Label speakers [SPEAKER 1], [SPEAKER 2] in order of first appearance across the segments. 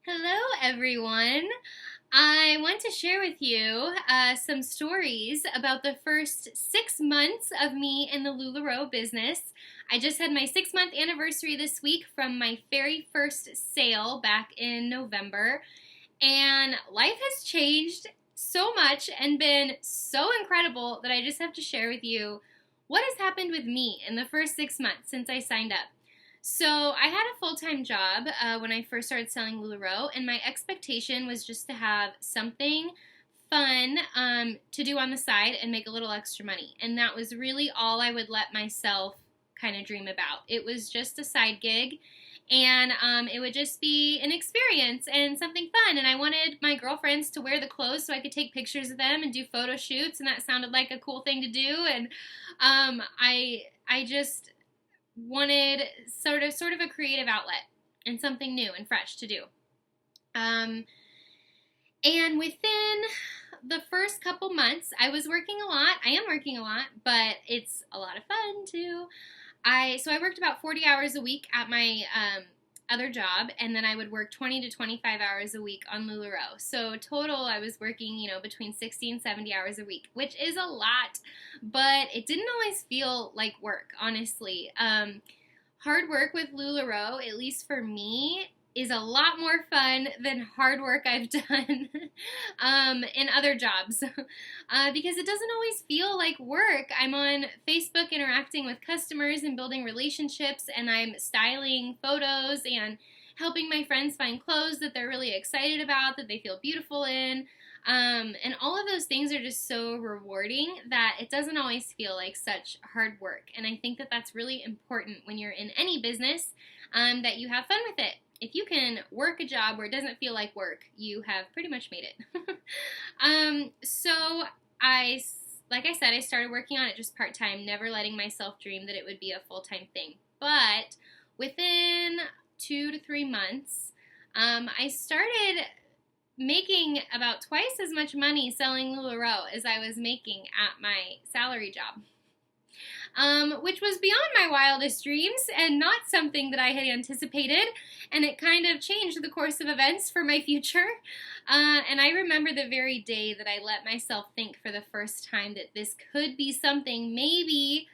[SPEAKER 1] Hello, everyone. I want to share with you some stories about the first 6 months of me in the LuLaRoe business. I just had my 6 month anniversary this week from my very first sale back in November, and life has changed so much and been so incredible that I just have to share with you what has happened with me in the first 6 months since I signed up. So I had a full-time job when I first started selling LuLaRoe, and my expectation was just to have something fun to do on the side and make a little extra money. And that was really all I would let myself kind of dream about. It was just a side gig, and it would just be an experience and something fun. And I wanted my girlfriends to wear the clothes so I could take pictures of them and do photo shoots, and that sounded like a cool thing to do. And I just wanted sort of a creative outlet and something new and fresh to do. And within the first couple months, I was working a lot. I am working a lot, but it's a lot of fun too. So I worked about 40 hours a week at my other job, and then I would work 20 to 25 hours a week on LuLaRoe. So total, I was working, between 60 and 70 hours a week, which is a lot, but it didn't always feel like work, honestly. Hard work with LuLaRoe, at least for me, is a lot more fun than hard work I've done in other jobs because it doesn't always feel like work. I'm on Facebook interacting with customers and building relationships, and I'm styling photos and helping my friends find clothes that they're really excited about, that they feel beautiful in. And all of those things are just so rewarding that it doesn't always feel like such hard work. And I think that that's really important when you're in any business, that you have fun with it. If you can work a job where it doesn't feel like work, you have pretty much made it. So like I said, I started working on it just part-time, never letting myself dream that it would be a full-time thing. But within 2 to 3 months, I started making about twice as much money selling LuLaRoe as I was making at my salary job. Which was beyond my wildest dreams and not something that I had anticipated, and it kind of changed the course of events for my future. And I remember the very day that I let myself think for the first time that this could be something maybe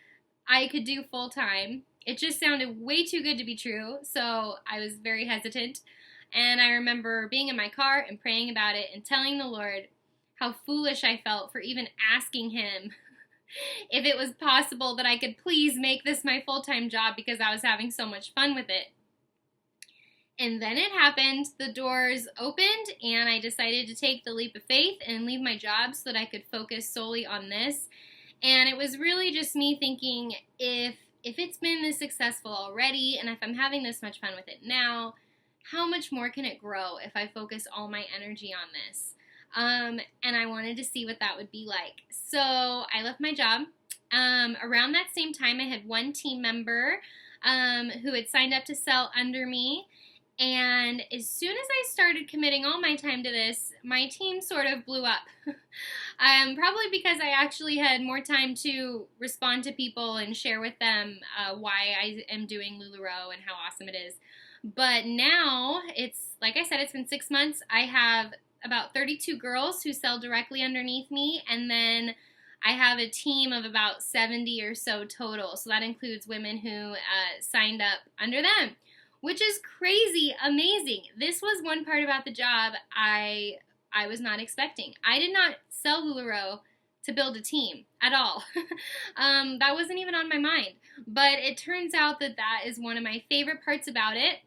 [SPEAKER 1] I could do full time. It just sounded way too good to be true, so I was very hesitant. And I remember being in my car and praying about it and telling the Lord how foolish I felt for even asking Him if it was possible that I could please make this my full-time job because I was having so much fun with it. And then it happened. The doors opened, and I decided to take the leap of faith and leave my job so that I could focus solely on this. And it was really just me thinking, if it's been this successful already, and if I'm having this much fun with it now, how much more can it grow if I focus all my energy on this? And I wanted to see what that would be like. So I left my job. Around that same time, I had one team member who had signed up to sell under me. And as soon as I started committing all my time to this, my team sort of blew up. Probably because I actually had more time to respond to people and share with them why I am doing LuLaRoe and how awesome it is. But now, it's, like I said, it's been 6 months. I have about 32 girls who sell directly underneath me, and then I have a team of about 70 or so total. So that includes women who signed up under them, which is crazy amazing. This was one part about the job I was not expecting. I did not sell LuLaRoe to build a team at all. That wasn't even on my mind. But it turns out that that is one of my favorite parts about it.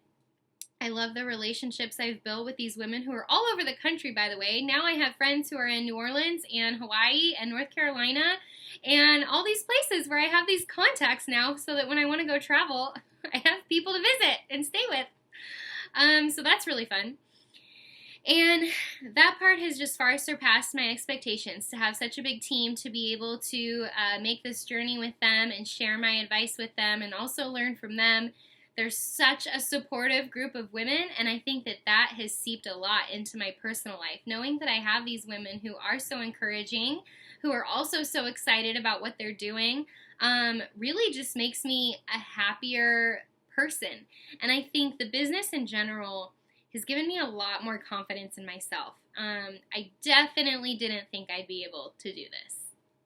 [SPEAKER 1] I love the relationships I've built with these women who are all over the country, by the way. Now I have friends who are in New Orleans and Hawaii and North Carolina and all these places where I have these contacts now so that when I want to go travel, I have people to visit and stay with. So that's really fun. And that part has just far surpassed my expectations, to have such a big team, to be able to make this journey with them and share my advice with them and also learn from them. They're such a supportive group of women, and I think that that has seeped a lot into my personal life. Knowing that I have these women who are so encouraging, who are also so excited about what they're doing, really just makes me a happier person. And I think the business in general has given me a lot more confidence in myself. I definitely didn't think I'd be able to do this.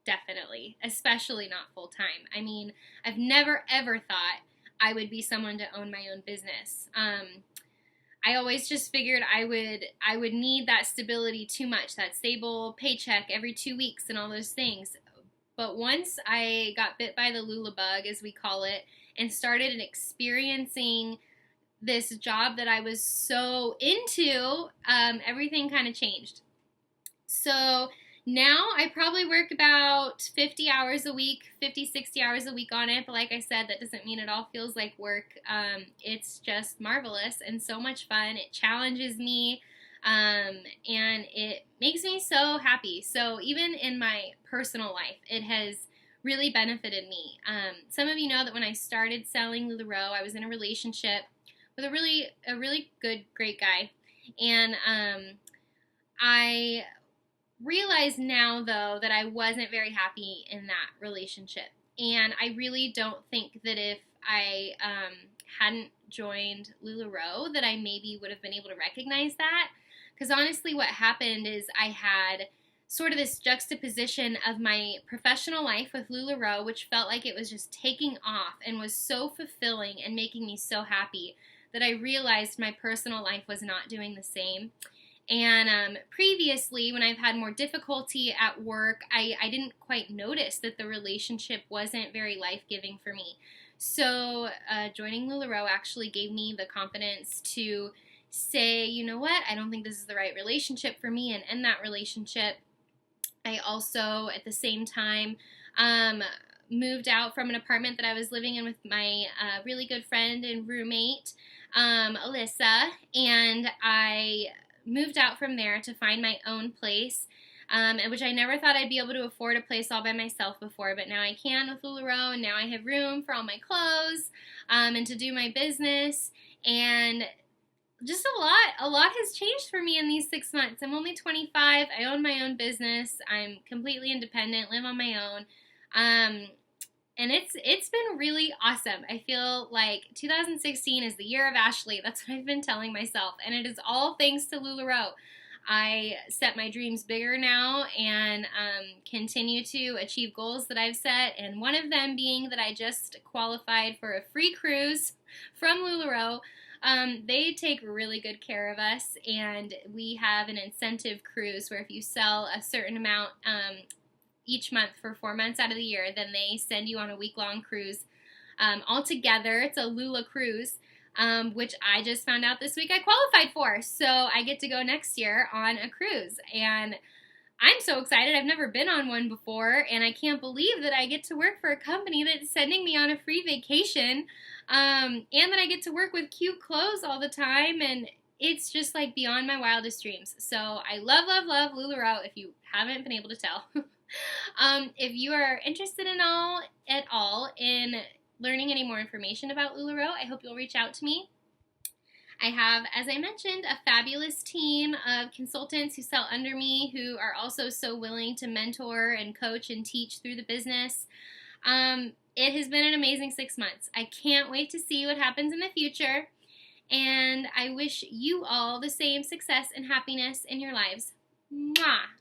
[SPEAKER 1] Definitely. Especially not full time. I mean, I've never ever thought I would be someone to own my own business. I always just figured I would need that stability too much, that stable paycheck every 2 weeks and all those things. But once I got bit by the Lula bug, as we call it, and started experiencing this job that I was so into, everything kind of changed. So now I probably work about 50 hours a week, 50, 60 hours a week on it. But like I said, that doesn't mean it all feels like work. It's just marvelous and so much fun. It challenges me, and it makes me so happy. So even in my personal life, it has really benefited me. Some of you know that when I started selling LuLaRoe, I was in a relationship with a really good, great guy. And I realize now, though, that I wasn't very happy in that relationship. And I really don't think that if I hadn't joined LuLaRoe that I maybe would have been able to recognize that. Because honestly, what happened is I had sort of this juxtaposition of my professional life with LuLaRoe, which felt like it was just taking off and was so fulfilling and making me so happy, that I realized my personal life was not doing the same. And previously, when I've had more difficulty at work, I didn't quite notice that the relationship wasn't very life-giving for me. So joining LuLaRoe actually gave me the confidence to say, you know what, I don't think this is the right relationship for me, and end that relationship. I also, at the same time, moved out from an apartment that I was living in with my really good friend and roommate, Alyssa, and I moved out from there to find my own place, which I never thought I'd be able to afford a place all by myself before, but now I can with LuLaRoe, and now I have room for all my clothes and to do my business, and just a lot has changed for me in these 6 months. I'm only 25, I own my own business, I'm completely independent, live on my own, and it's been really awesome. I feel like 2016 is the year of Ashley. That's what I've been telling myself. And it is all thanks to LuLaRoe. I set my dreams bigger now and continue to achieve goals that I've set. And one of them being that I just qualified for a free cruise from LuLaRoe. They take really good care of us. And we have an incentive cruise where if you sell a certain amount each month for 4 months out of the year, then they send you on a week-long cruise. Altogether, it's a Lula cruise, which I just found out this week I qualified for. So I get to go next year on a cruise. And I'm so excited. I've never been on one before, and I can't believe that I get to work for a company that's sending me on a free vacation, and that I get to work with cute clothes all the time, and it's just like beyond my wildest dreams. So I love, love, love LuLaRoe, if you haven't been able to tell. If you are interested at all in learning any more information about LuLaRoe, I hope you'll reach out to me. I have, as I mentioned, a fabulous team of consultants who sell under me, who are also so willing to mentor and coach and teach through the business. It has been an amazing 6 months. I can't wait to see what happens in the future, and I wish you all the same success and happiness in your lives. Mwah!